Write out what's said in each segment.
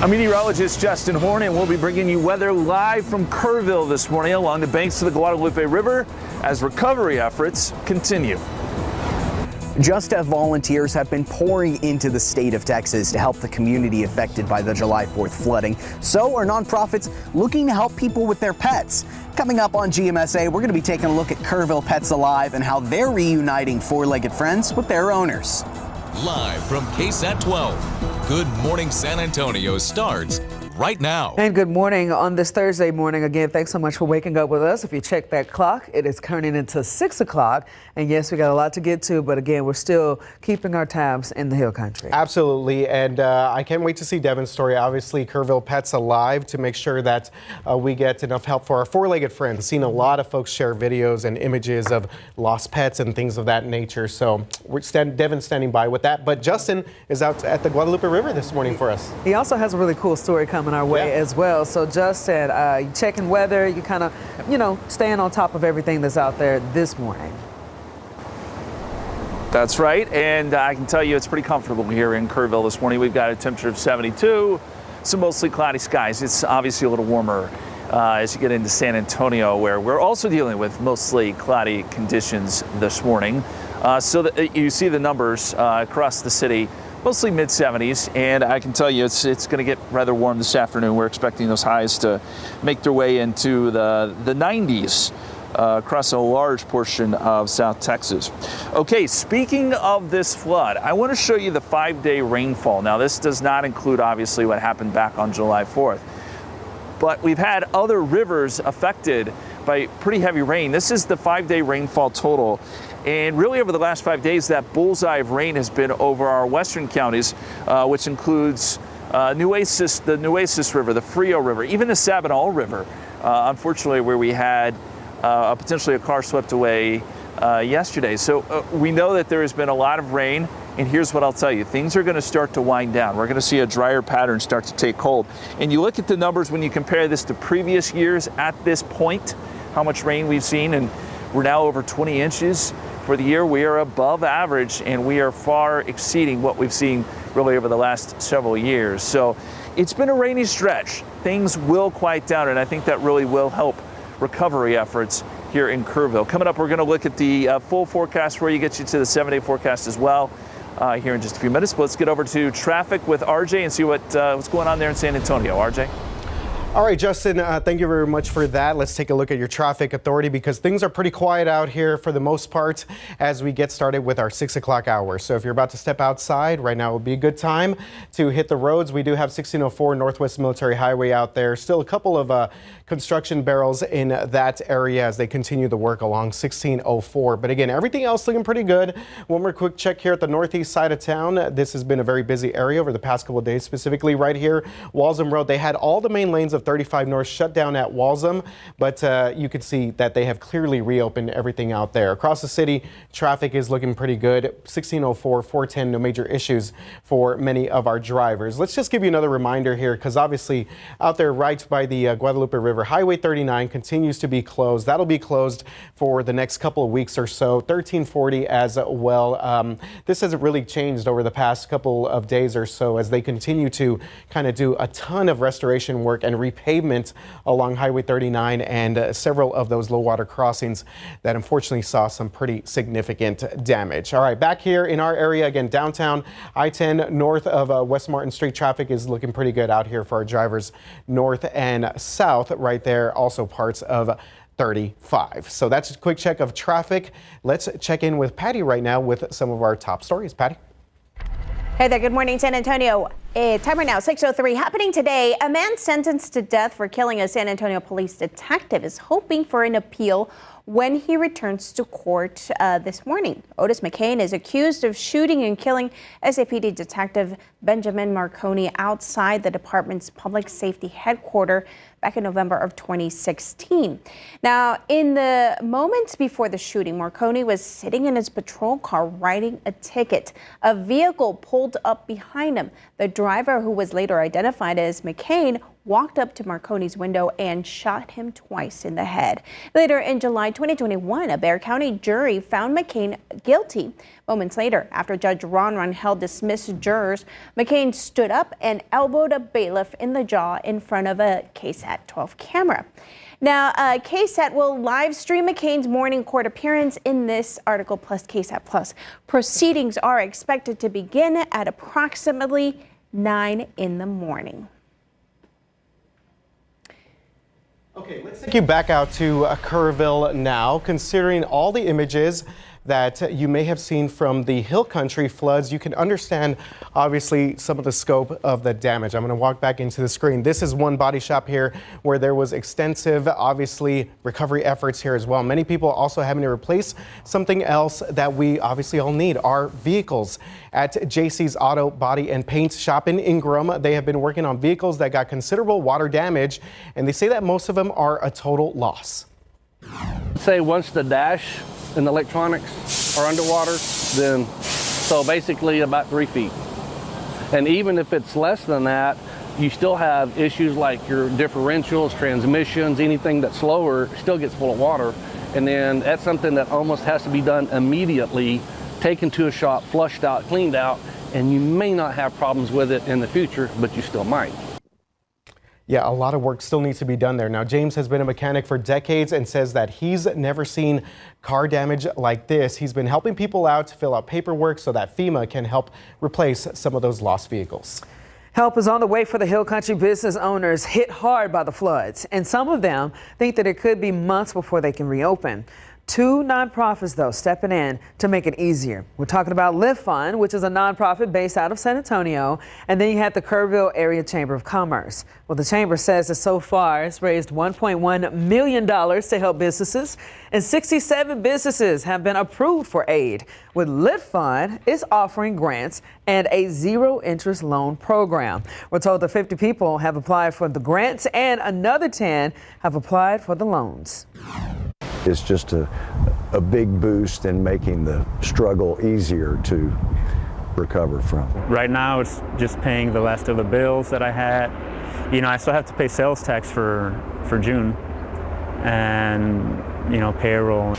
I'm meteorologist Justin Horn, and we'll be bringing you weather live from Kerrville this morning along the banks of the Guadalupe River as recovery efforts continue. Just as volunteers have been pouring into the state of Texas to help the community affected by the July 4th flooding, so are nonprofits looking to help people with their pets. Coming up on GMSA, we're going to be taking a look at Kerrville Pets Alive and how they're reuniting four-legged friends with their owners. Live from KSAT 12, Good Morning San Antonio starts right now. And good morning on this Thursday morning. Again, thanks so much for waking up with us. If you check that clock, it is turning into 6 o'clock. And yes, we got a lot to get to, but again, we're still keeping our tabs in the Hill Country. Absolutely. And I can't wait to see Devin's story. Obviously, Kerrville Pets Alive to make sure that we get enough help for our four-legged friends. Seen a lot of folks share videos and images of lost pets and things of that nature. So Devin's standing by with that. But Justin is out at the Guadalupe River this morning for us. He also has a really cool story coming our way as well. So Justin, you checking weather, you kind of, staying on top of everything that's out there this morning. That's right, and I can tell you it's pretty comfortable here in Kerrville this morning. We've got a temperature of 72, some mostly cloudy skies. It's obviously a little warmer as you get into San Antonio, where we're also dealing with mostly cloudy conditions this morning. So that you see the numbers across the city, mostly mid-70s, and I can tell you it's going to get rather warm this afternoon. We're expecting those highs to make their way into the 90s. Across a large portion of South Texas. Okay, speaking of this flood, I want to show you the 5-day rainfall. Now, this does not include, obviously, what happened back on July 4th. But we've had other rivers affected by pretty heavy rain. This is the 5-day rainfall total. And really over the last 5 days, that bullseye of rain has been over our western counties, which includes the Nueces River, the Frio River, even the Sabinal River, unfortunately, where we had potentially a car swept away yesterday. So we know that there has been a lot of rain, and here's what I'll tell you. Things are going to start to wind down. We're going to see a drier pattern start to take hold. And you look at the numbers when you compare this to previous years at this point, how much rain we've seen, and we're now over 20 inches for the year. We are above average, and we are far exceeding what we've seen really over the last several years. So it's been a rainy stretch. Things will quiet down, and I think that really will help recovery efforts here in Kerrville. Coming up, we're going to look at the full forecast for you, get you to the 7-day forecast as well here in just a few minutes. But let's get over to traffic with RJ and see what's going on there in San Antonio. RJ? All right, Justin, thank you very much for that. Let's take a look at your traffic authority because things are pretty quiet out here for the most part as we get started with our 6 o'clock hour. So if you're about to step outside, right now would be a good time to hit the roads. We do have 1604 Northwest Military Highway out there. Still a couple of construction barrels in that area as they continue the work along 1604. But again, everything else looking pretty good. One more quick check here at the northeast side of town. This has been a very busy area over the past couple of days, specifically right here, Walsham Road. They had all the main lanes of 35 North shut down at Walsham, but you can see that they have clearly reopened everything out there. Across the city, traffic is looking pretty good. 1604, 410, no major issues for many of our drivers. Let's just give you another reminder here because obviously out there right by the Guadalupe River, Highway 39 continues to be closed. That'll be closed for the next couple of weeks or so. 1340 as well. This hasn't really changed over the past couple of days or so as they continue to kind of do a ton of restoration work and repavement along Highway 39 and several of those low water crossings that unfortunately saw some pretty significant damage. All right, back here in our area again, downtown I-10 north of West Martin Street, traffic is looking pretty good out here for our drivers north and south. Right there, also parts of 35. So that's a quick check of traffic. Let's check in with Patty right now with some of our top stories. Patty. Hey there, good morning, San Antonio. Time right now, 6:03. Happening today, a man sentenced to death for killing a San Antonio police detective is hoping for an appeal when he returns to court this morning. Otis McKane is accused of shooting and killing SAPD detective Benjamin Marconi outside the department's public safety headquarters back in November of 2016. Now, in the moments before the shooting, Marconi was sitting in his patrol car writing a ticket. A vehicle pulled up behind him. The driver, who was later identified as McKane, walked up to Marconi's window and shot him twice in the head. Later in July 2021, a Bexar County jury found McKane guilty. Moments later, after Judge Ron held dismissed jurors, McKane stood up and elbowed a bailiff in the jaw in front of a KSAT 12 camera. Now, KSAT will live stream McKane's morning court appearance in this article plus KSAT Plus. Proceedings are expected to begin at approximately 9 in the morning. Okay, let's take you back out to Kerrville now. Considering all the images that you may have seen from the Hill Country floods, you can understand obviously some of the scope of the damage. I'm going to walk back into the screen. This is one body shop here where there was extensive, obviously, recovery efforts here as well. Many people also having to replace something else that we obviously all need, our vehicles. At JC's Auto Body and Paint Shop in Ingram, they have been working on vehicles that got considerable water damage, and they say that most of them are a total loss. Say once the dash and the electronics are underwater, then so basically about 3 feet. And even if it's less than that, you still have issues like your differentials, transmissions, anything that's slower still gets full of water. And then that's something that almost has to be done immediately, taken to a shop, flushed out, cleaned out, and you may not have problems with it in the future, but you still might. Yeah, a lot of work still needs to be done there. Now, James has been a mechanic for decades and says that he's never seen car damage like this. He's been helping people out to fill out paperwork so that FEMA can help replace some of those lost vehicles. Help is on the way for the Hill Country business owners hit hard by the floods, and some of them think that it could be months before they can reopen. 2 nonprofits, though, stepping in to make it easier. We're talking about Lift Fund, which is a nonprofit based out of San Antonio, and then you have the Kerrville Area Chamber of Commerce. Well, the chamber says that so far it's raised $1.1 million to help businesses, and 67 businesses have been approved for aid. With Lift Fund, it's offering grants and a zero-interest loan program. We're told that 50 people have applied for the grants and another 10 have applied for the loans. It's just a big boost in making the struggle easier to recover from. Right now it's just paying the last of the bills that I had. You know, I still have to pay sales tax for June and, you know, payroll.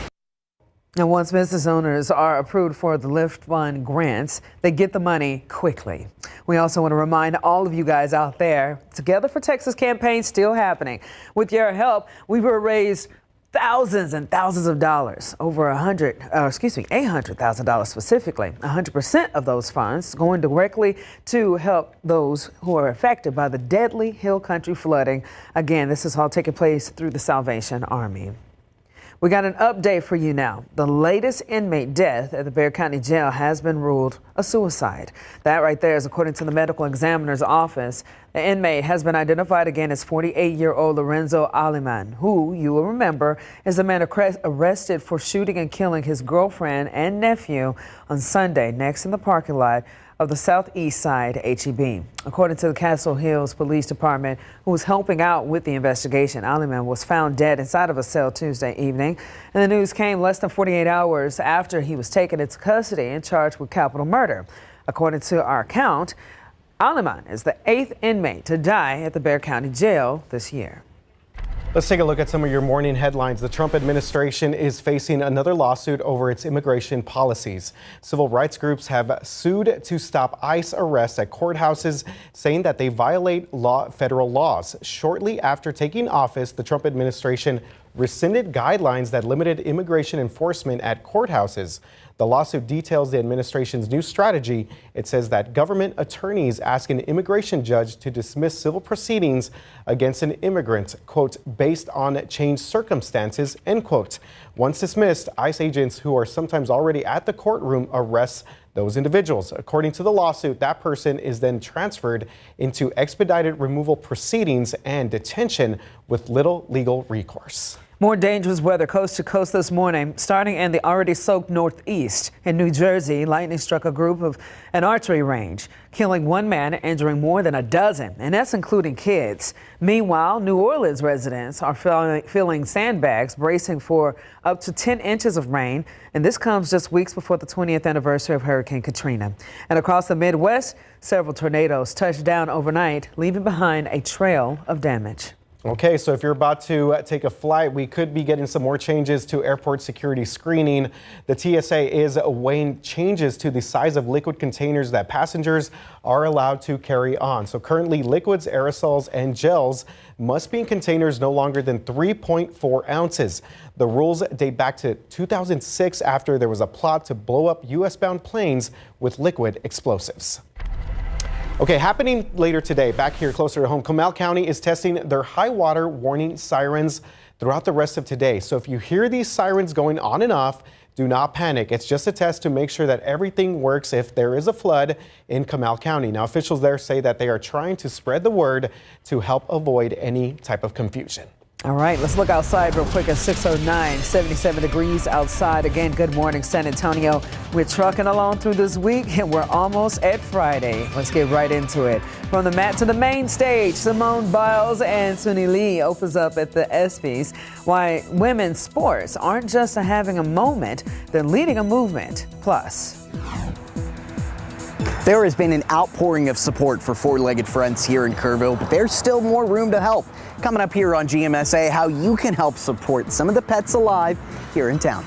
And once business owners are approved for the Lift Fund grants, they get the money quickly. We also want to remind all of you guys out there, Together for Texas campaign still happening. With your help, we will raise thousands and thousands of dollars, over $800,000 specifically. 100% of those funds going directly to help those who are affected by the deadly Hill Country flooding. Again, this is all taking place through the Salvation Army. We got an update for you now. The latest inmate death at the Bexar County Jail has been ruled a suicide. That right there is according to the medical examiner's office. The inmate has been identified again as 48-year-old Lorenzo Aleman, who you will remember is the man arrested for shooting and killing his girlfriend and nephew on Sunday next in the parking lot of the Southeast Side HEB. According to the Castle Hills Police Department, who was helping out with the investigation, Aleman was found dead inside of a cell Tuesday evening, and the news came less than 48 hours after he was taken into custody and charged with capital murder. According to our account, Aleman is the 8th inmate to die at the Bexar County Jail this year. Let's take a look at some of your morning headlines. The Trump administration is facing another lawsuit over its immigration policies. Civil rights groups have sued to stop ICE arrests at courthouses, saying that they violate federal laws. Shortly after taking office, the Trump administration rescinded guidelines that limited immigration enforcement at courthouses. The lawsuit details the administration's new strategy. It says that government attorneys ask an immigration judge to dismiss civil proceedings against an immigrant, quote, based on changed circumstances, end quote. Once dismissed, ICE agents who are sometimes already at the courtroom arrest those individuals. According to the lawsuit, that person is then transferred into expedited removal proceedings and detention with little legal recourse. More dangerous weather coast to coast this morning, starting in the already soaked Northeast. In New Jersey, lightning struck a group of an archery range, killing one man and injuring more than a dozen, and that's including kids. Meanwhile, New Orleans residents are filling sandbags, bracing for up to 10 inches of rain, and this comes just weeks before the 20th anniversary of Hurricane Katrina. And across the Midwest, several tornadoes touched down overnight, leaving behind a trail of damage. Okay, so if you're about to take a flight, we could be getting some more changes to airport security screening. The TSA is weighing changes to the size of liquid containers that passengers are allowed to carry on. So currently, liquids, aerosols, and gels must be in containers no longer than 3.4 ounces. The rules date back to 2006 after there was a plot to blow up U.S.-bound planes with liquid explosives. Okay, happening later today, back here closer to home, Comal County is testing their high water warning sirens throughout the rest of today. So if you hear these sirens going on and off, do not panic. It's just a test to make sure that everything works if there is a flood in Comal County. Now, officials there say that they are trying to spread the word to help avoid any type of confusion. All right, let's look outside real quick at 6:09, 77 degrees outside. Again, good morning, San Antonio. We're trucking along through this week, and we're almost at Friday. Let's get right into it. From the mat to the main stage, Simone Biles and Suni Lee opens up at the ESPYs. Why women's sports aren't just having a moment, they're leading a movement. Plus, there has been an outpouring of support for four-legged friends here in Kerrville, but there's still more room to help. Coming up here on GMSA, how you can help support some of the pets alive here in town.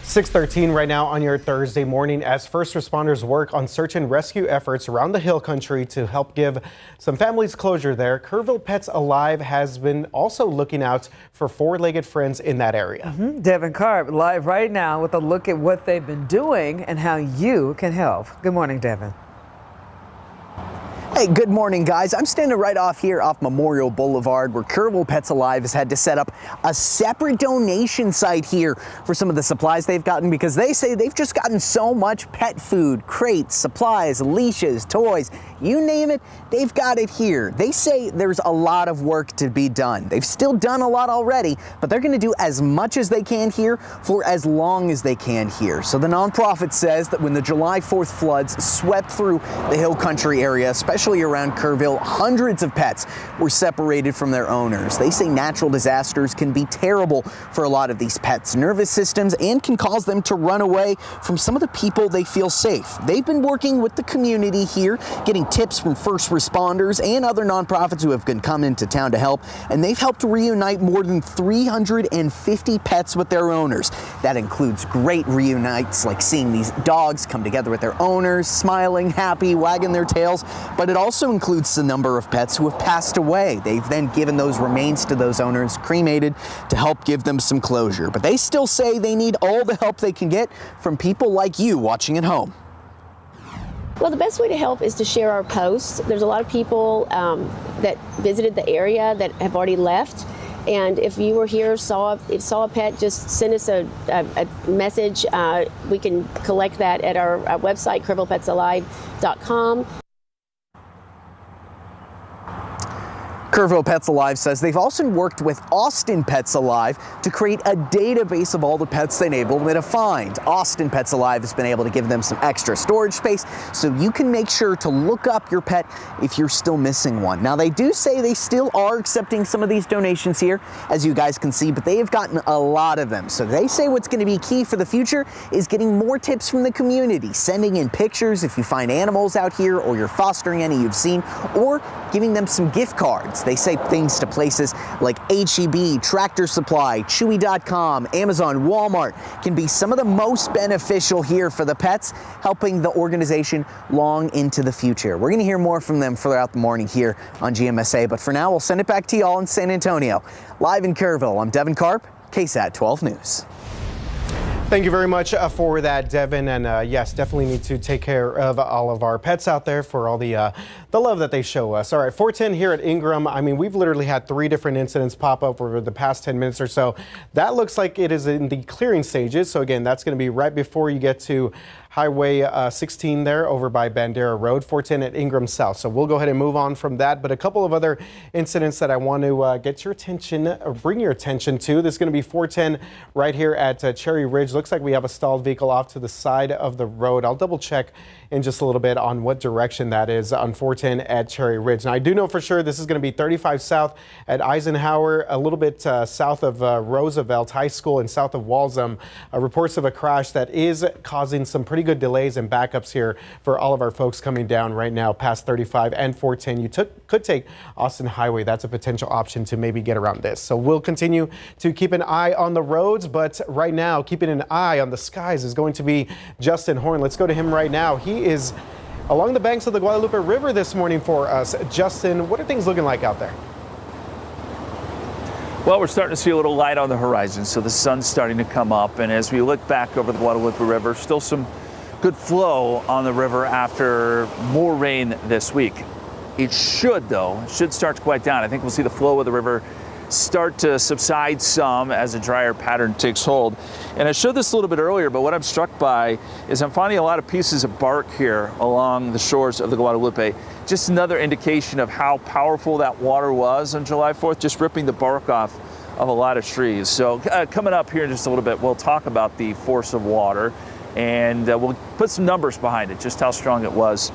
6:13 right now on your Thursday morning as first responders work on search and rescue efforts around the Hill Country to help give some families closure there. Kerrville Pets Alive has been also looking out for four-legged friends in that area. Devin Karp live right now with a look at what they've been doing and how you can help. Good morning, Devin. Hey, good morning, guys. I'm standing right off here off Memorial Boulevard where Kerrville Pets Alive has had to set up a separate donation site here for some of the supplies they've gotten because they say they've just gotten so much pet food, crates, supplies, leashes, toys, you name it, they've got it here. They say there's a lot of work to be done. They've still done a lot already, but they're going to do as much as they can here for as long as they can here. So the nonprofit says that when the July 4th floods swept through the Hill Country area, especially around Kerrville, hundreds of pets were separated from their owners. They say natural disasters can be terrible for a lot of these pets' nervous systems and can cause them to run away from some of the people they feel safe. They've been working with the community here, getting tips from first responders and other nonprofits who have been coming to town to help, and they've helped reunite more than 350 pets with their owners. That includes great reunites like seeing these dogs come together with their owners, smiling, happy, wagging their tails, but it also includes the number of pets who have passed away. They've then given those remains to those owners, cremated, to help give them some closure. But they still say they need all the help they can get from people like you watching at home. Well, the best way to help is to share our posts. There's a lot of people that visited the area that have already left. And if you were here, saw a pet, just send us a message. We can collect that at our website, KerrvillePetsAlive.com. Kerrville Pets Alive says they've also worked with Austin Pets Alive to create a database of all the pets they've been able to find. Austin Pets Alive has been able to give them some extra storage space so you can make sure to look up your pet if you're still missing one. Now, they do say they still are accepting some of these donations here, as you guys can see, but they have gotten a lot of them. So they say what's going to be key for the future is getting more tips from the community, sending in pictures if you find animals out here or you're fostering any you've seen, or giving them some gift cards. They say things to places like H-E-B, Tractor Supply, Chewy.com, Amazon, Walmart can be some of the most beneficial here for the pets, helping the organization long into the future. We're going to hear more from them throughout the morning here on GMSA, but for now, we'll send it back to y'all in San Antonio. Live in Kerrville, I'm Devin Karp, KSAT 12 News. Thank you very much for that, Devin. And yes, definitely need to take care of all of our pets out there for all the love that they show us. All right, 410 here at Ingram. I mean, we've literally had 3 different incidents pop up over the past 10 minutes or so. That looks like it is in the clearing stages. So again, that's going to be right before you get to Highway 16 there over by Bandera Road, 410 at Ingram South. So we'll go ahead and move on from that. But a couple of other incidents that I want to get your attention or bring your attention to. This is going to be 410 right here at Cherry Ridge. Looks like we have a stalled vehicle off to the side of the road. I'll double check in just a little bit on what direction that is on 410 at Cherry Ridge. Now, I do know for sure this is going to be 35 south at Eisenhower, a little bit south of Roosevelt High School and south of Walsham. Reports of a crash that is causing some pretty good delays and backups here for all of our folks coming down right now past 35 and 410. You could take Austin Highway. That's a potential option to maybe get around this. So we'll continue to keep an eye on the roads, but right now keeping an eye on the skies is going to be Justin Horn. Let's go to him right now. He is along the banks of the Guadalupe River this morning for us. Justin, what are things looking like out there? Well, we're starting to see a little light on the horizon, so the sun's starting to come up. And as we look back over the Guadalupe River, still some good flow on the river after more rain this week. It should start to quiet down. I think we'll see the flow of the river start to subside some as a drier pattern takes hold. And I showed this a little bit earlier, but what I'm struck by is I'm finding a lot of pieces of bark here along the shores of the Guadalupe. Just another indication of how powerful that water was on July 4th, just ripping the bark off of a lot of trees. So coming up here in just a little bit, we'll talk about the force of water, and we'll put some numbers behind it, just how strong it was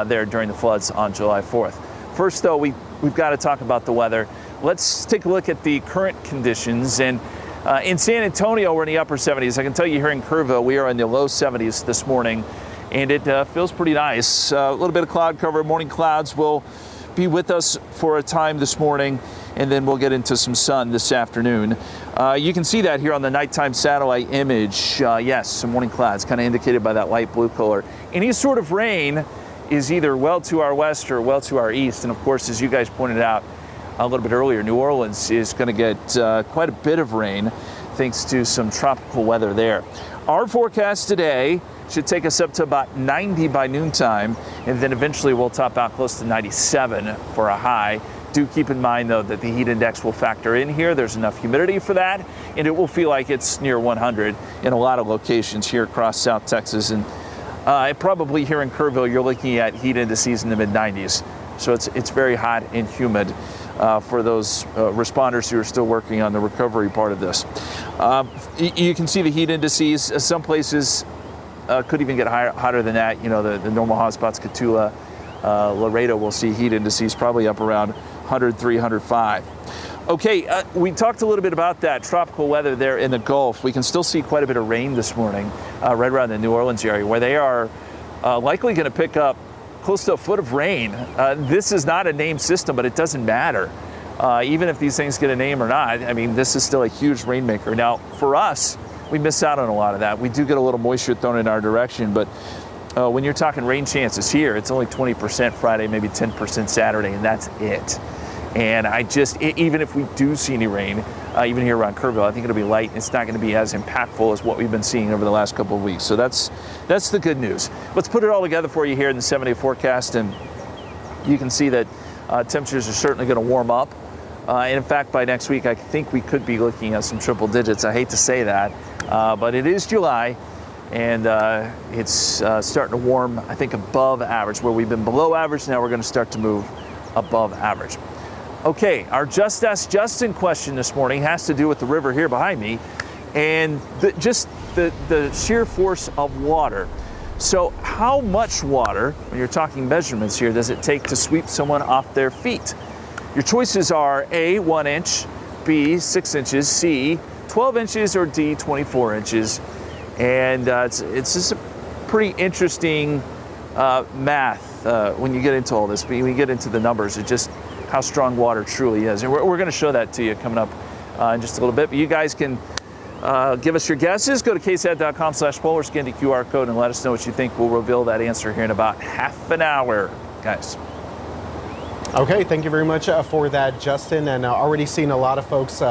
there during the floods on July 4th. First, though, we've got to talk about the weather. Let's take a look at the current conditions. And in San Antonio, we're in the upper 70s. I can tell you here in Kerrville, we are in the low 70s this morning, and it feels pretty nice. A little bit of cloud cover. Morning clouds will be with us for a time this morning, and then we'll get into some sun this afternoon. You can see that here on the nighttime satellite image. Yes, some morning clouds, kind of indicated by that light blue color. Any sort of rain is either well to our west or well to our east. And of course, as you guys pointed out a little bit earlier, New Orleans is going to get quite a bit of rain thanks to some tropical weather there. Our forecast today should take us up to about 90 by noontime, and then eventually we'll top out close to 97 for a high. Do keep in mind, though, that the heat index will factor in here. There's enough humidity for that, and it will feel like it's near 100 in a lot of locations here across South Texas. And probably here in Kerrville, you're looking at heat indices in the mid-90s. So it's very hot and humid for those responders who are still working on the recovery part of this. You can see the heat indices. Some places could even get hotter than that. You know, the normal hotspots, Cotulla, Laredo, will see heat indices probably up around 103, 105. Okay, we talked a little bit about that tropical weather there in the Gulf. We can still see quite a bit of rain this morning right around the New Orleans area, where they are likely going to pick up close to a foot of rain. This is not a named system, but it doesn't matter. Even if these things get a name or not, I mean, this is still a huge rainmaker. Now, for us, we miss out on a lot of that. We do get a little moisture thrown in our direction, but when you're talking rain chances here, it's only 20% Friday, maybe 10% Saturday, and that's it. And even if we do see any rain, even here around Kerrville, I think it'll be light. It's not going to be as impactful as what we've been seeing over the last couple of weeks. So that's the good news. Let's put it all together for you here in the 7-day forecast, and you can see that temperatures are certainly going to warm up. And in fact, by next week, I think we could be looking at some triple digits. I hate to say that, but it is July, and it's starting to warm, I think, above average. Where we've been below average, now we're going to start to move above average. Okay, our Just Ask Justin question this morning has to do with the river here behind me and the sheer force of water. So how much water, when you're talking measurements here, does it take to sweep someone off their feet? Your choices are A, 1 inch, B, 6 inches, C, 12 inches, or D, 24 inches. And it's just a pretty interesting math when you get into all this. When you get into the numbers, it just how strong water truly is. And we're going to show that to you coming up in just a little bit. But you guys can give us your guesses. Go to ksat.com/poll or scan the QR code and let us know what you think. We'll reveal that answer here in about half an hour, guys. Okay, thank you very much for that, Justin. And already seen a lot of folks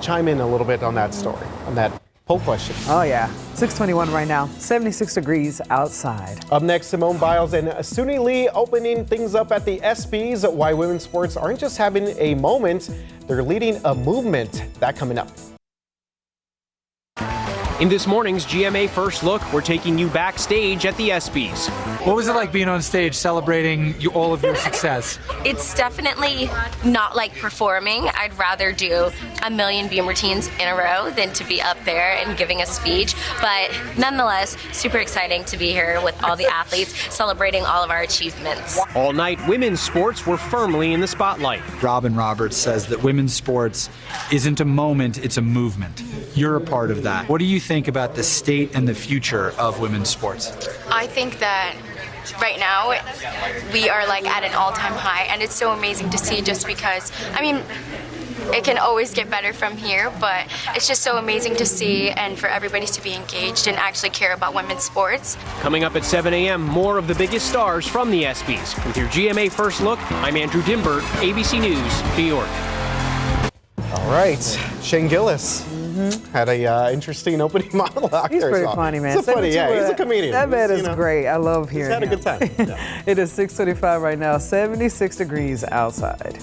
chime in a little bit on that story, on that Poll question. Oh, yeah. 6:21 right now, 76 degrees outside. Up next, Simone Biles and Suni Lee opening things up at the ESPYs. Why women's sports aren't just having a moment, they're leading a movement. That coming up. In this morning's GMA First Look, we're taking you backstage at the ESPYs. What was it like being on stage celebrating all of your success? It's definitely not like performing. I'd rather do a million beam routines in a row than to be up there and giving a speech. But nonetheless, super exciting to be here with all the athletes celebrating all of our achievements. All night, women's sports were firmly in the spotlight. Robin Roberts says that women's sports isn't a moment, it's a movement. You're a part of that. What do you think about the state and the future of women's sports? I think that right now we are like at an all-time high, and it's so amazing to see just because, I mean, it can always get better from here, but it's just so amazing to see and for everybody to be engaged and actually care about women's sports. Coming up at 7 a.m., more of the biggest stars from the ESPYs. With your GMA First Look, I'm Andrew Dimbert, ABC News, New York. All right, Shane Gillis had a interesting opening monologue. He's there, pretty so. funny, man. He's a funny, yeah, he's a comedian. That man is you know, great. I love hearing him. He's had a good time. Yeah. It is 6:25 right now, 76 degrees outside.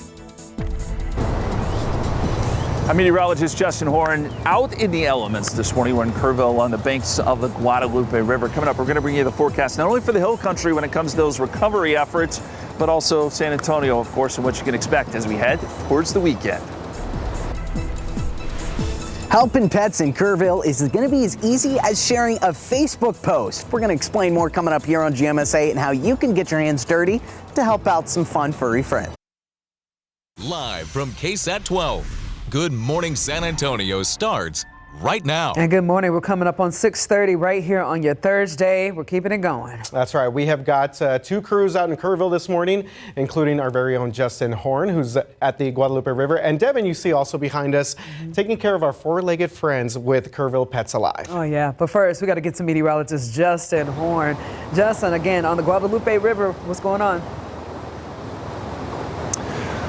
I'm meteorologist Justin Horn out in the elements this morning. We're in Kerrville on the banks of the Guadalupe River. Coming up, we're going to bring you the forecast not only for the Hill Country when it comes to those recovery efforts, but also San Antonio, of course, and what you can expect as we head towards the weekend. Helping pets in Kerrville is going to be as easy as sharing a Facebook post. We're going to explain more coming up here on GMS8 and how you can get your hands dirty to help out some fun furry friends. Live from KSAT 12. Good Morning San Antonio starts right now. And good morning. We're coming up on 6:30 right here on your Thursday. We're keeping it going. That's right. We have got two crews out in Kerrville this morning, including our very own Justin Horn, who's at the Guadalupe River, and Devin, you see also behind us, taking care of our four-legged friends with Kerrville Pets Alive. Oh, yeah. But first, we got to get some meteorologist Justin Horn. Justin, again, on the Guadalupe River, what's going on?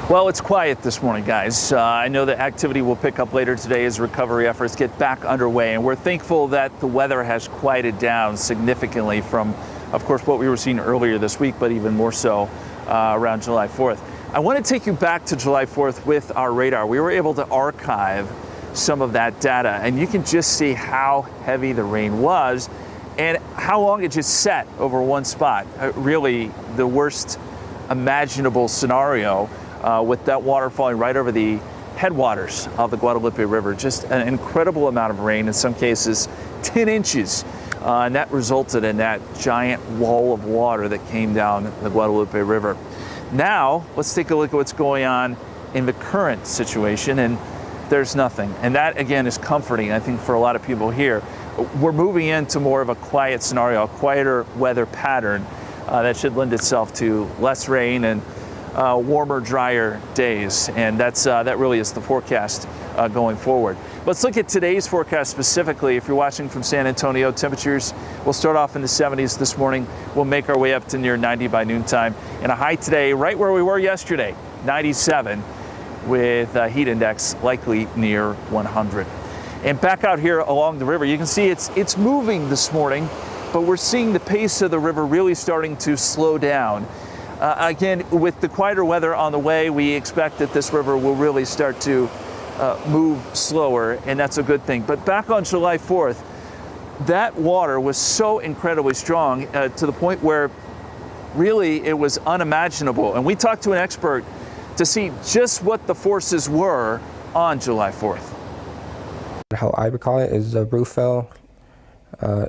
Well, it's quiet this morning, guys. I know that activity will pick up later today as recovery efforts get back underway, and we're thankful that the weather has quieted down significantly from, of course, what we were seeing earlier this week, but even more so around July 4th. I want to take you back to July 4th with our radar. We were able to archive some of that data, and you can just see how heavy the rain was and how long it just sat over one spot. Really the worst imaginable scenario. With that water falling right over the headwaters of the Guadalupe River. Just an incredible amount of rain, in some cases 10 inches. And that resulted in that giant wall of water that came down the Guadalupe River. Now, let's take a look at what's going on in the current situation, and there's nothing. And that, again, is comforting, I think, for a lot of people here. We're moving into more of a quiet scenario, a quieter weather pattern that should lend itself to less rain and warmer, drier days, and that really is the forecast going forward. Let's look at today's forecast specifically. If you're watching from San Antonio, temperatures will start off in the 70s this morning. We'll make our way up to near 90 by noontime, and a high today right where we were yesterday, 97, with a heat index likely near 100. And back out here along the river, you can see it's moving this morning, but we're seeing the pace of the river really starting to slow down. Again, with the quieter weather on the way, we expect that this river will really start to move slower, and that's a good thing. But back on July 4th, that water was so incredibly strong to the point where really it was unimaginable. And we talked to an expert to see just what the forces were on July 4th. How I recall it is the roof fell,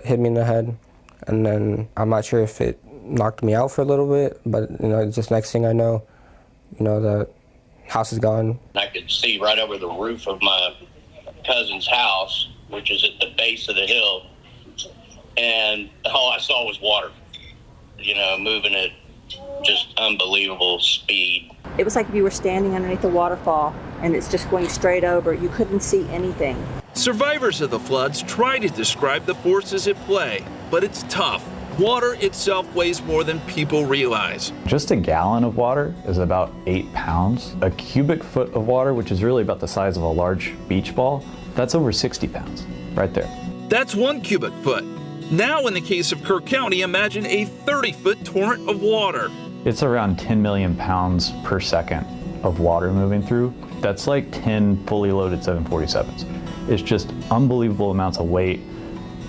hit me in the head, and then I'm not sure if it knocked me out for a little bit, but just next thing I know, the house is gone. I could see right over the roof of my cousin's house, which is at the base of the hill, and all I saw was water, moving at just unbelievable speed. It was like if you were standing underneath a waterfall and it's just going straight over. You couldn't see anything. Survivors of the floods try to describe the forces at play, but it's tough. Water itself weighs more than people realize. Just a gallon of water is about 8 pounds. A cubic foot of water, which is really about the size of a large beach ball, that's over 60 pounds right there. That's 1 cubic foot. Now, in the case of Kirk County, imagine a 30-foot torrent of water. It's around 10 million pounds per second of water moving through. That's like 10 fully loaded 747s. It's just unbelievable amounts of weight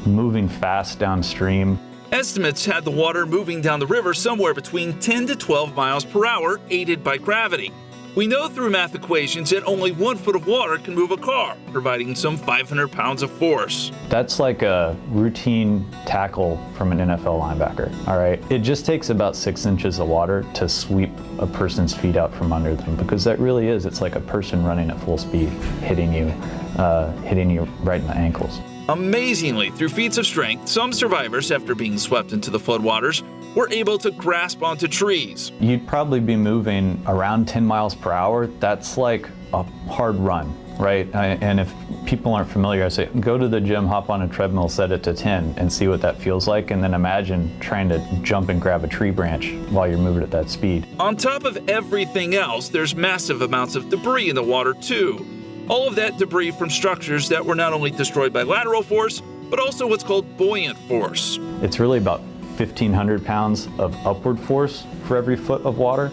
moving fast downstream. Estimates had the water moving down the river somewhere between 10 to 12 miles per hour, aided by gravity. We know through math equations that only 1 foot of water can move a car, providing some 500 pounds of force. That's like a routine tackle from an NFL linebacker, all right? It just takes about 6 inches of water to sweep a person's feet out from under them, because that really is, it's like a person running at full speed, hitting you right in the ankles. Amazingly, through feats of strength, some survivors, after being swept into the floodwaters, were able to grasp onto trees. You'd probably be moving around 10 miles per hour. That's like a hard run, right? And if people aren't familiar, I say, go to the gym, hop on a treadmill, set it to 10 and see what that feels like. And then imagine trying to jump and grab a tree branch while you're moving at that speed. On top of everything else, there's massive amounts of debris in the water too. All of that debris from structures that were not only destroyed by lateral force, but also what's called buoyant force. It's really about 1,500 pounds of upward force for every foot of water.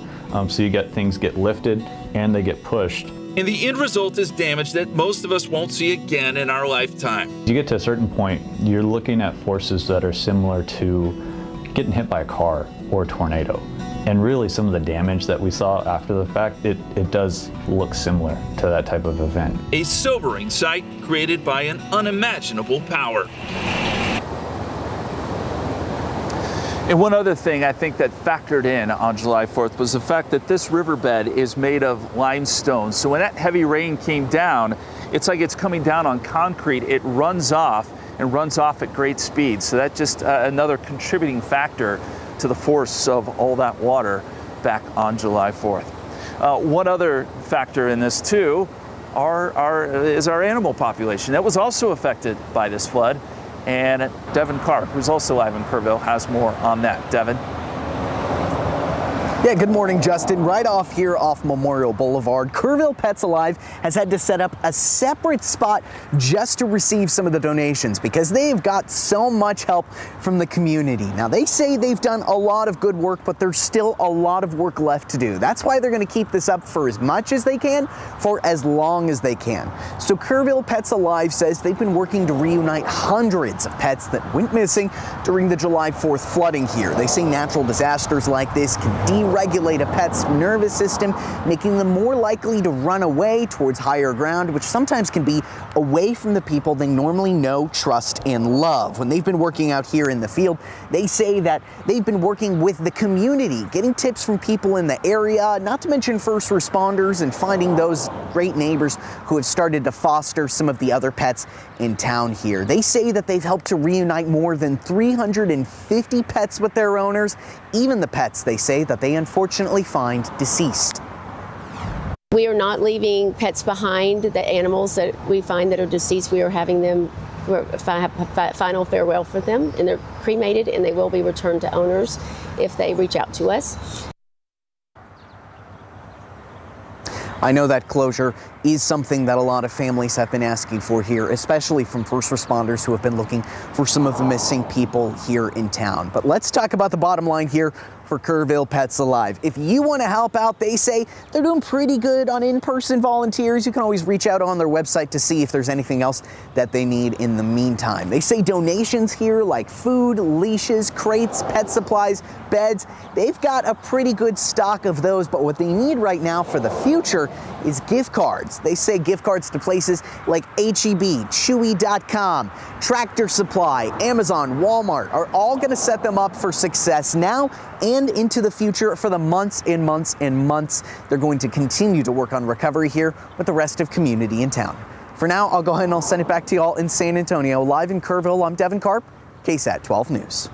So you get things get lifted and they get pushed. And the end result is damage that most of us won't see again in our lifetime. You get to a certain point, you're looking at forces that are similar to getting hit by a car or a tornado. And really some of the damage that we saw after the fact, it does look similar to that type of event. A sobering sight created by an unimaginable power. And one other thing I think that factored in on July 4th was the fact that this riverbed is made of limestone. So when that heavy rain came down, it's like it's coming down on concrete. It runs off and runs off at great speed. So that's just another contributing factor to the force of all that water back on July 4th. One other factor in this too is our animal population. That was also affected by this flood. And Devin Karp, who's also live in Kerrville, has more on that. Devin? Yeah, good morning, Justin. Right off here off Memorial Boulevard, Kerrville Pets Alive has had to set up a separate spot just to receive some of the donations because they've got so much help from the community. Now, they say they've done a lot of good work, but there's still a lot of work left to do. That's why they're going to keep this up for as much as they can, for as long as they can. So Kerrville Pets Alive says they've been working to reunite hundreds of pets that went missing during the July 4th flooding here. They say natural disasters like this can deregulate a pet's nervous system, making them more likely to run away towards higher ground, which sometimes can be away from the people they normally know, trust, and love. When they've been working out here in the field, they say that they've been working with the community, getting tips from people in the area, not to mention first responders, and finding those great neighbors who have started to foster some of the other pets in town here. They say that they've helped to reunite more than 350 pets with their owners, even the pets they say that they unfortunately find deceased. We are not leaving pets behind. The animals that we find that are deceased, we are having them final farewell for them, and they're cremated and they will be returned to owners if they reach out to us. I know that closure is something that a lot of families have been asking for here, especially from first responders who have been looking for some of the missing people here in town. But let's talk about the bottom line here for Kerrville Pets Alive. If you want to help out, they say they're doing pretty good on in-person volunteers. You can always reach out on their website to see if there's anything else that they need in the meantime. They say donations here like food, leashes, crates, pet supplies, beds, they've got a pretty good stock of those, but what they need right now for the future is gift cards. They say gift cards to places like H-E-B, Chewy.com, Tractor Supply, Amazon, Walmart are all going to set them up for success now and into the future for the months and months and months. They're going to continue to work on recovery here with the rest of community in town. For now, I'll go ahead and I'll send it back to y'all in San Antonio. Live in Kerrville, I'm Devin Karp, KSAT 12 News.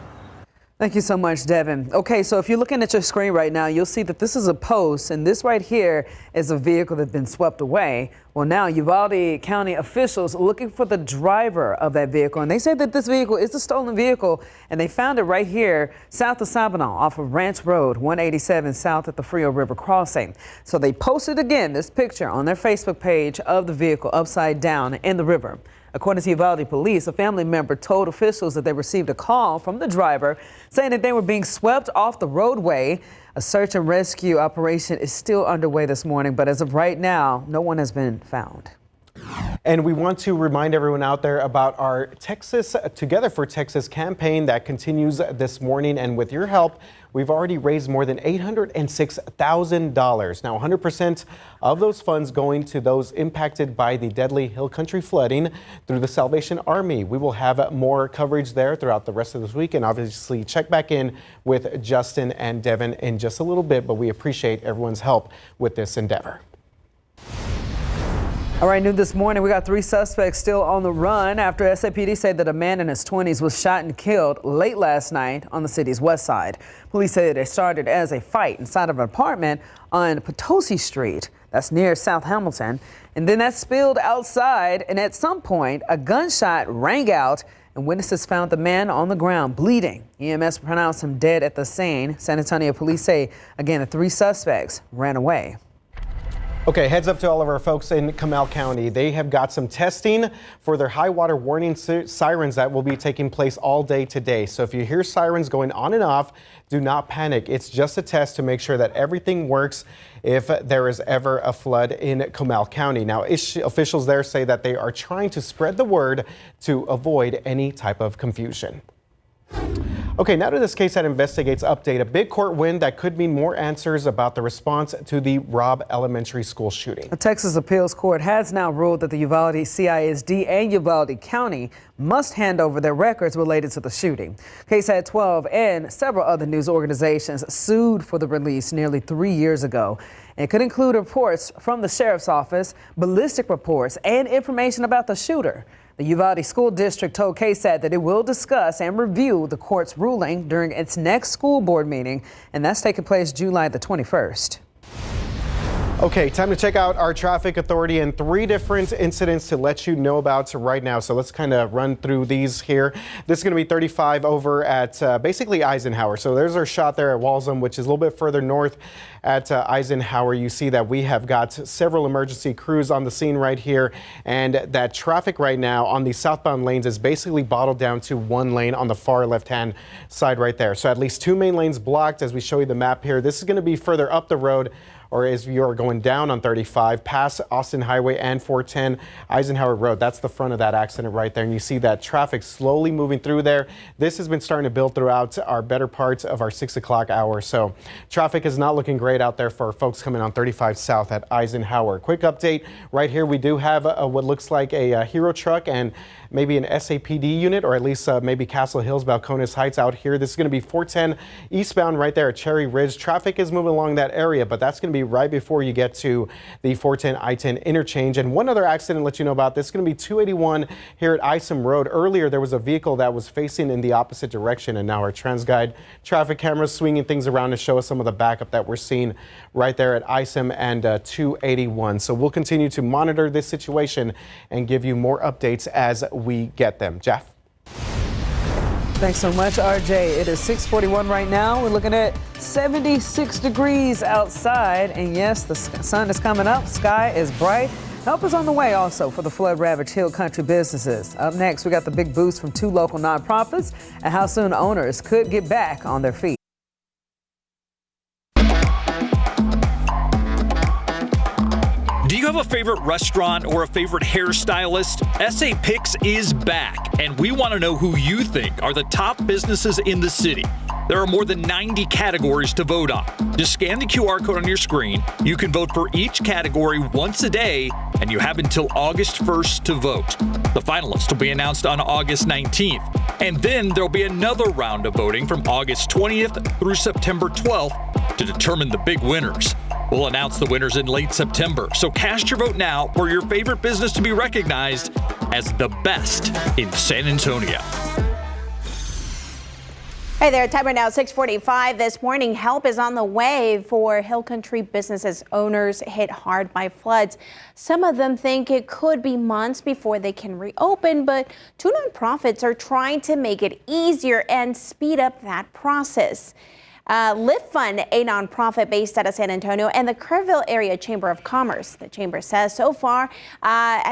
Thank you so much, Devin. Okay, so if you're looking at your screen right now, you'll see that this is a post, and this right here is a vehicle that's been swept away. Well, now Uvalde County officials are looking for the driver of that vehicle, and they said that this vehicle is a stolen vehicle, and they found it right here south of Sabinal off of Ranch Road 187 south at the Frio River crossing. So they posted again this picture on their Facebook page of the vehicle upside down in the river. According to Uvalde police, a family member told officials that they received a call from the driver saying that they were being swept off the roadway. A search and rescue operation is still underway this morning, but as of right now, no one has been found. And we want to remind everyone out there about our Texas Together for Texas campaign that continues this morning. And with your help, we've already raised more than $806,000. Now, 100% of those funds going to those impacted by the deadly hill country flooding through the Salvation Army. We will have more coverage there throughout the rest of this week, and obviously check back in with Justin and Devin in just a little bit, but we appreciate everyone's help with this endeavor. All right, new this morning, we got 3 suspects still on the run after SAPD said that a man in his 20s was shot and killed late last night on the city's west side. Police say it started as a fight inside of an apartment on Potosi Street. That's near South Hamilton. And then that spilled outside, and at some point, a gunshot rang out, and witnesses found the man on the ground bleeding. EMS pronounced him dead at the scene. San Antonio police say, again, the 3 suspects ran away. Okay, heads up to all of our folks in Comal County. They have got some testing for their high water warning sirens that will be taking place all day today. So if you hear sirens going on and off, do not panic. It's just a test to make sure that everything works if there is ever a flood in Comal County. Now, officials there say that they are trying to spread the word to avoid any type of confusion. Okay, now to this KSAT Investigates update. A big court win that could mean more answers about the response to the Robb Elementary school shooting. A Texas appeals court has now ruled that the Uvalde CISD and Uvalde County must hand over their records related to the shooting. KSAT 12 and several other news organizations sued for the release nearly 3 years ago. It could include reports from the sheriff's office, ballistic reports, and information about the shooter. The Uvalde School District told KSAT that it will discuss and review the court's ruling during its next school board meeting, and that's taking place July the 21st. Okay, time to check out our traffic authority and 3 different incidents to let you know about right now. So let's kind of run through these here. This is going to be 35 over at basically Eisenhower. So there's our shot there at Walsham, which is a little bit further north at Eisenhower. You see that we have got several emergency crews on the scene right here, and that traffic right now on the southbound lanes is basically bottled down to 1 lane on the far left-hand side right there. So at least 2 main lanes blocked as we show you the map here. This is going to be further up the road, or as you're going down on 35 past Austin Highway and 410 Eisenhower Road. That's the front of that accident right there. And you see that traffic slowly moving through there. This has been starting to build throughout our better parts of our 6 o'clock hour. So traffic is not looking great out there for folks coming on 35 south at Eisenhower. Quick update right here. We do have what looks like a Hero truck and maybe an SAPD unit, or at least maybe Castle Hills, Balcones Heights out here. This is going to be 410 eastbound right there at Cherry Ridge. Traffic is moving along that area, but that's going to be right before you get to the 410 I-10 interchange. And one other accident to let you know about, this is going to be 281 here at Isom Road. Earlier, there was a vehicle that was facing in the opposite direction, and now our TransGuide traffic cameras swinging things around to show us some of the backup that we're seeing right there at Isom and 281. So we'll continue to monitor this situation and give you more updates as we get them. Jeff? Thanks so much, RJ. It is 6:41 right now. We're looking at 76 degrees outside. And yes, the sun is coming up. Sky is bright. Help is on the way also for the flood-ravaged Hill Country businesses. Up next, we got the big boost from 2 local nonprofits and how soon owners could get back on their feet. Do you have a favorite restaurant or a favorite hairstylist? SA Picks is back, and we want to know who you think are the top businesses in the city. There are more than 90 categories to vote on. Just scan the QR code on your screen. You can vote for each category once a day, and you have until August 1st to vote. The finalists will be announced on August 19th, and then there'll be another round of voting from August 20th through September 12th to determine the big winners. We'll announce the winners in late September, so cast your vote now for your favorite business to be recognized as the best in San Antonio. Hey there, time right now 6:45 this morning. Help is on the way for Hill Country businesses owners hit hard by floods. Some of them think it could be months before they can reopen, but two nonprofits are trying to make it easier and speed up that process. Lift Fund, a nonprofit based out of San Antonio, and the Kerrville Area Chamber of Commerce. The chamber says so far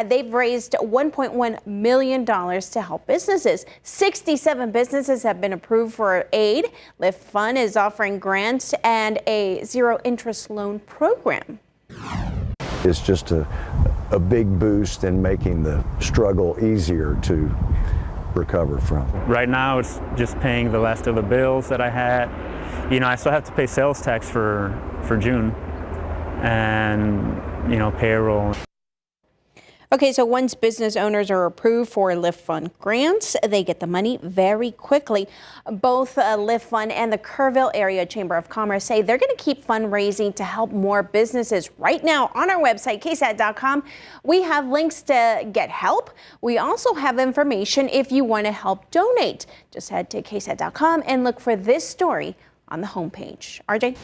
they've raised $1.1 million to help businesses. 67 businesses have been approved for aid. Lift Fund is offering grants and a zero-interest loan program. It's just a big boost in making the struggle easier to recover from. Right now, it's just paying the last of the bills that I had. You know, I still have to pay sales tax for June and, you know, payroll. Okay, so once business owners are approved for Lift Fund grants, they get the money very quickly. Both Lift Fund and the Kerrville Area Chamber of Commerce say they're going to keep fundraising to help more businesses. Right now on our website, KSAT.com, we have links to get help. We also have information if you want to help donate. Just head to KSAT.com and look for this story on the homepage. RJ?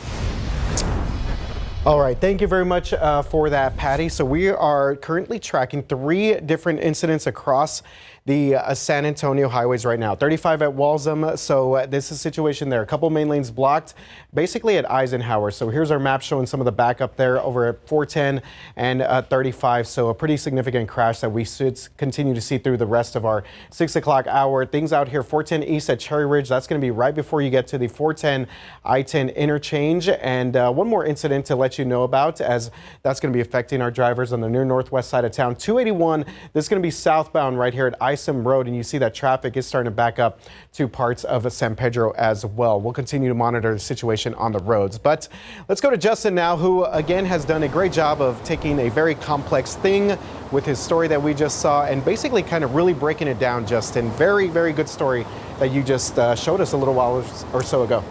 All right, thank you very much for that, Patty. So we are currently tracking 3 different incidents across the San Antonio highways right now. 35 at Walsham, so this is a situation there. A couple main lanes blocked, basically at Eisenhower. So here's our map showing some of the backup there over at 410 and 35. So a pretty significant crash that we should continue to see through the rest of our 6 o'clock hour. Things out here, 410 East at Cherry Ridge. That's going to be right before you get to the 410 I-10 interchange. And one more incident to let you know about, as that's going to be affecting our drivers on the near northwest side of town. 281, this is going to be southbound right here at Isom Road, and you see that traffic is starting to back up to parts of San Pedro as well. We'll continue to monitor the situation on the roads. But let's go to Justin now, who again has done a great job of taking a very complex thing with his story that we just saw and basically kind of really breaking it down, Justin. Very, very good story that you just showed us a little while or so ago.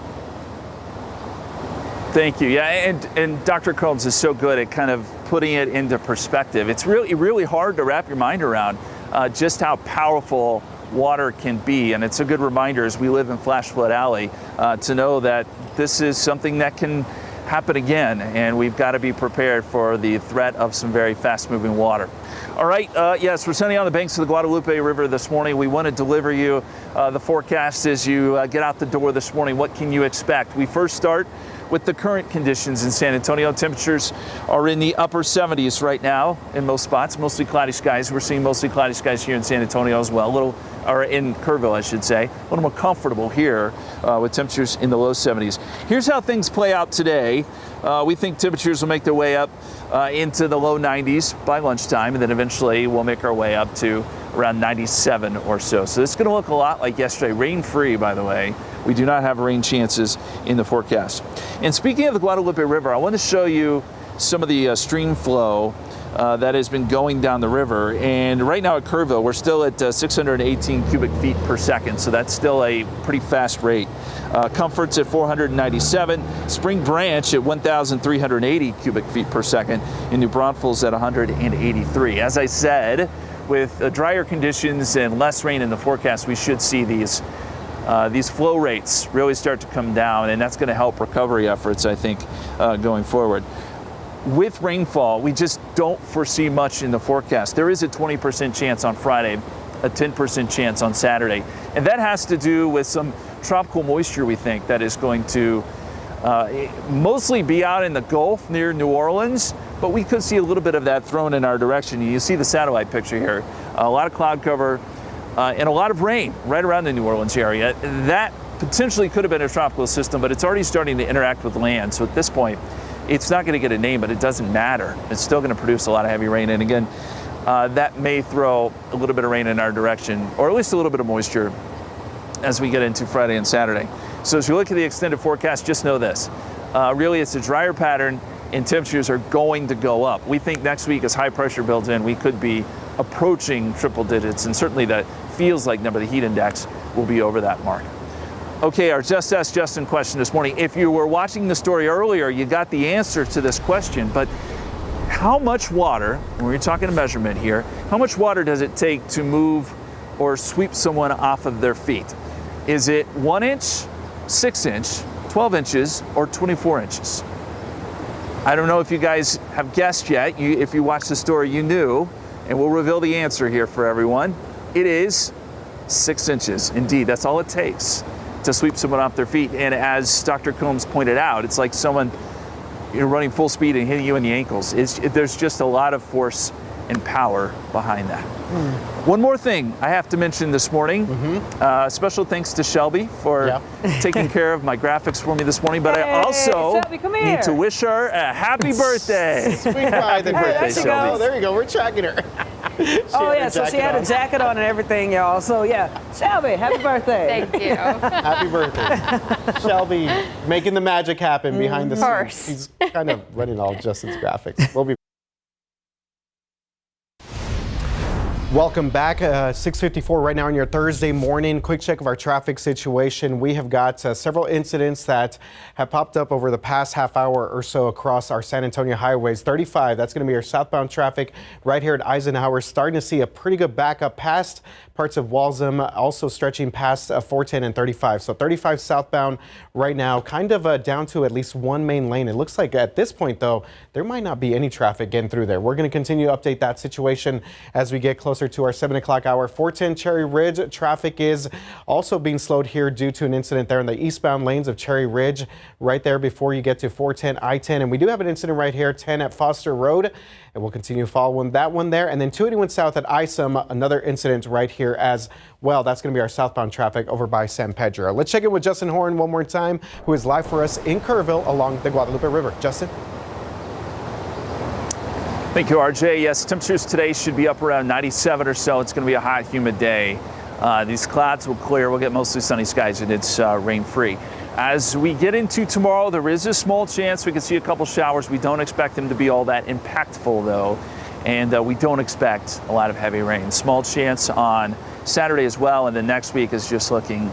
Thank you. Yeah, and Dr. Combs is so good at kind of putting it into perspective. It's really hard to wrap your mind around just how powerful water can be. And it's a good reminder as we live in Flash Flood Alley to know that this is something that can happen again, and we've got to be prepared for the threat of some very fast-moving water. All right, yes, we're standing on the banks of the Guadalupe River this morning. We want to deliver you the forecast as you get out the door this morning. What can you expect? We first start with the current conditions in San Antonio. Temperatures are in the upper 70s right now in most spots, mostly cloudy skies. We're seeing mostly cloudy skies here in San Antonio as well, or in Kerrville, I should say. A little more comfortable here with temperatures in the low 70s. Here's how things play out today. We think temperatures will make their way up into the low 90s by lunchtime, and then eventually we'll make our way up to around 97 or so. So this is going to look a lot like yesterday. Rain-free, by the way. We do not have rain chances in the forecast. And speaking of the Guadalupe River, I want to show you some of the stream flow that has been going down the river. And right now at Kerrville, we're still at 618 cubic feet per second. So that's still a pretty fast rate. Comfort's at 497, Spring Branch at 1,380 cubic feet per second, and New Braunfels at 183. As I said, with drier conditions and less rain in the forecast, we should see these flow rates really start to come down, and that's going to help recovery efforts, I think, going forward. With rainfall, we just don't foresee much in the forecast. There is a 20% chance on Friday, a 10% chance on Saturday, and that has to do with some tropical moisture, we think, that is going to mostly be out in the Gulf near New Orleans, but we could see a little bit of that thrown in our direction. You see the satellite picture here. A lot of cloud cover and a lot of rain right around the New Orleans area. That potentially could have been a tropical system, but it's already starting to interact with land. So at this point, it's not going to get a name, but it doesn't matter. It's still going to produce a lot of heavy rain. And again, that may throw a little bit of rain in our direction, or at least a little bit of moisture as we get into Friday and Saturday. So as you look at the extended forecast, just know this. Really, it's a drier pattern, and temperatures are going to go up. We think next week, as high pressure builds in, we could be approaching triple digits, and certainly the feels like number, the heat index, will be over that mark. Okay, our Just Ask Justin question this morning. If you were watching the story earlier, you got the answer to this question, but how much water, when we're talking a measurement here, how much water does it take to move or sweep someone off of their feet? Is it 1 inch 6 inch, 12 inches, or 24 inches? I don't know if you guys have guessed yet. If you watched the story, you knew, and we'll reveal the answer here for everyone. It is 6 inches. Indeed, that's all it takes to sweep someone off their feet. And as Dr. Combs pointed out, it's like someone running full speed and hitting you in the ankles. There's just a lot of force and power behind that. One more thing I have to mention this morning. Special thanks to Shelby for taking care of my graphics for me this morning, but I also Shelby, come need here. to wish her a happy birthday. Swing by the birthday, there Shelby. There you go. We're tracking her. Oh yeah, so she had a jacket on and everything, y'all. So yeah, Shelby, happy birthday. Thank you. Happy birthday. Shelby making the magic happen behind the scenes. He's kind of running all Justin's graphics. We'll be Welcome back. 6:54 right now on your Thursday morning. Quick check of our traffic situation. We have got several incidents that have popped up over the past half hour or so across our San Antonio highways. 35, that's going to be our southbound traffic right here at Eisenhower. Starting to see a pretty good backup past parts of Walsham, also stretching past 410 and 35. So 35 southbound right now, kind of down to at least one main lane. It looks like at this point, though, there might not be any traffic getting through there. We're going to continue to update that situation as we get closer to our 7 o'clock hour. 410 Cherry Ridge traffic is also being slowed here due to an incident there in the eastbound lanes of Cherry Ridge, right there before you get to 410 I-10. And we do have an incident right here, 10 at Foster Road, and we'll continue following that one there. And then 281 South at Isom, another incident right here as well. That's going to be our southbound traffic over by San Pedro. Let's check in with Justin Horn one more time, who is live for us in Kerrville along the Guadalupe River. Justin? Thank you, RJ. Yes, temperatures today should be up around 97 or so. It's going to be a hot, humid day. These clouds will clear. We'll get mostly sunny skies, and it's rain-free. As we get into tomorrow, there is a small chance we can see a couple showers. We don't expect them to be all that impactful, though, and we don't expect a lot of heavy rain. Small chance on Saturday as well, and then next week is just looking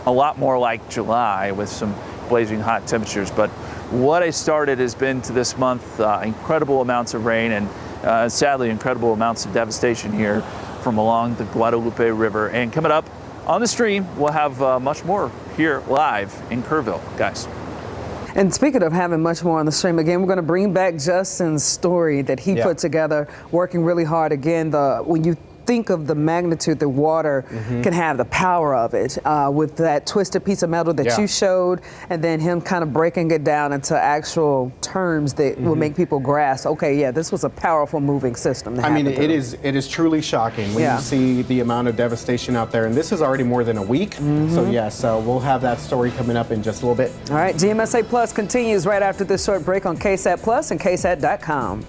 a lot more like July with some blazing hot temperatures. But what I started has been to this month incredible amounts of rain and sadly incredible amounts of devastation here from along the Guadalupe River. And coming up on the stream, we'll have much more here live in Kerrville, guys. And speaking of having much more on the stream, again, we're going to bring back Justin's story that he put together, working really hard. Again, when you think of the magnitude the water can have, the power of it, with that twisted piece of metal that you showed, and then him kind of breaking it down into actual terms that will make people grasp, okay, yeah, this was a powerful moving system. I mean, it is truly shocking when you see the amount of devastation out there, and this is already more than a week. So yes, we'll have that story coming up in just a little bit. All right, GMSA Plus continues right after this short break on KSAT Plus and KSAT.com.